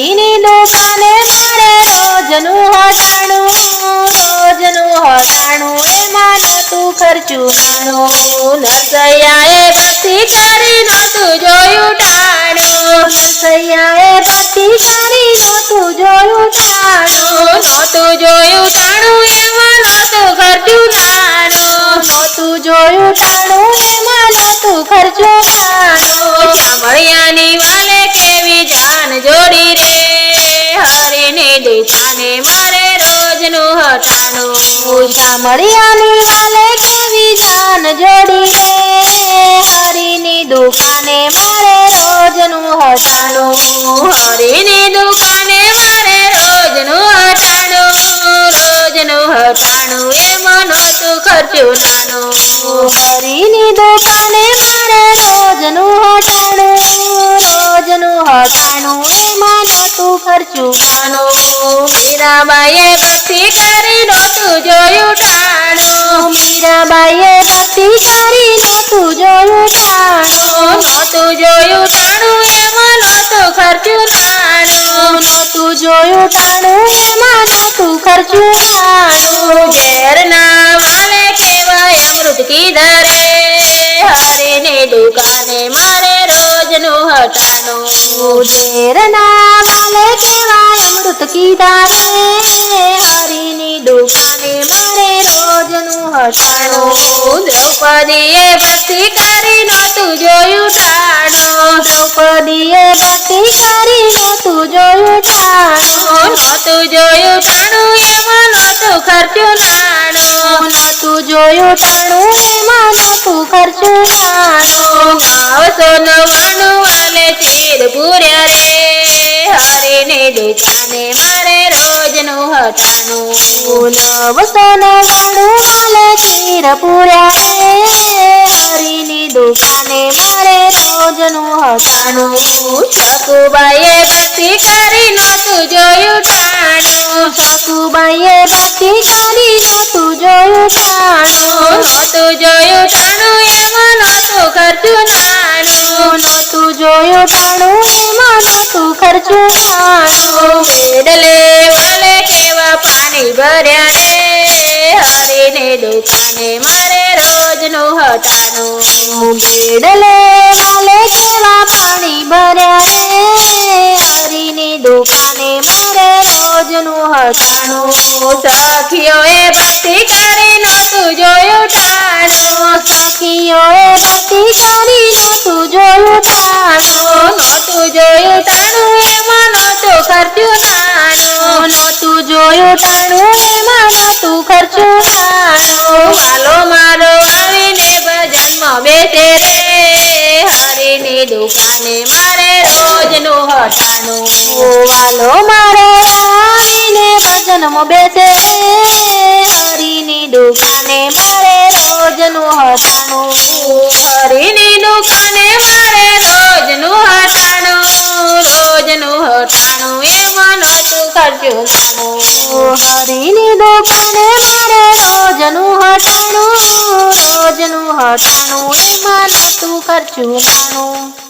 હરીની દુકાને મારે રોજનું હટાણું એમાં નહોતું ખર્ચું નાણું નરસૈયાએ ભક્તિ કરી નહોતું જોયું ટાણું નરસૈયાએ ભક્તિ કરી નહોતું જોયું ટાણું એમાં નહોતું ખર્ચું નાણું એમાં નહોતું ખર્ચું નાણું શામળિયાની વાલે કેવી જાન જોડી રે હરીની દુકાને મારે રોજનું હટાણું શામળિયાની વાલે કેવી જાન જોડી રે હરીની દુકાને મારે રોજનું હટાણું હરીની દુકાને મારે રોજનું હટાણું એમાં નહોતું ખર્ચું નાણું હરીની દુકાને મારે રોજનું હટાણું એમાં નહોતું ખર્ચું નાણું મીરાબાઈએ ભક્તિ કરી નહોતું જોયું ટાણું મીરાબાઈએ ભક્તિ કરી નહોતું જોયું ટાણું એમાં નહોતું ખર્ચું નાણું એમાં નહોતું ખર્ચું નાણું ઝેરના વાલે કેવાય અમૃત કીધા રે હરીની દુકાને મારે રોજનું હટાણું ઝેરના વાલે કેવાય અમૃત કીધા રે હરીની દુકાને મારે રોજનું હટાણું દ્રૌપદીએ ભક્તિ કરી નહોતું જોયું ટાણું દ્રૌપદીએ ભક્તિ કરી નહોતું જોયું ટાણું એમાં નહોતું ખર્ચું નાણું એમાં નહોતું ખર્ચું નાણું 999 વાલે ચીર પૂર્યા રે હરીની દુકાને મારે રોજનું હટાણું 999 વાલે ચીર પૂર્યા રે હરીની દુકાને મારે રોજનું હટાણું સકુબાઈએ ભક્તિ કરી નહોતું જોયું ટાણું સકુબાઈએ ભક્તિ કરી નહોતું જોયું ટાણું એમાં નહોતું ખર્ચું નાણું એમાં નહોતું ખર્ચું નાણું બેડલે વાલે કેવા પાણી ભર્યા રે હરીની દુકાને મારે રોજનું હટાણું બેડલે વાલે કેવા પાણી ભર્યા રે હરીની દુકાને મારે રોજનું હટાણું સખીઓએ ભક્તિ કરી નહોતું જોયું ટાણું સખીઓએ ભક્તિ કરી નહોતું જોયું ટાણું એમાં નહોતું ખર્ચું નાણું એમાં નહોતું ખર્ચું નાણું વાલો મારો આવીને ભજનમાં બેસે રે હરીની દુકાને મારે રોજનું હટાણું વાલો મારો આવીને ભજનમાં બેસે રે હરીની દુકાને મારે રોજનું હટાણું હરીની દુકાને મારે રોજનું હટાણું એમાં નહોતું ખર્ચું નાણું હરીની દુકાને મારે રોજનું હટાણું એમાં નહોતું ખર્ચું નાણું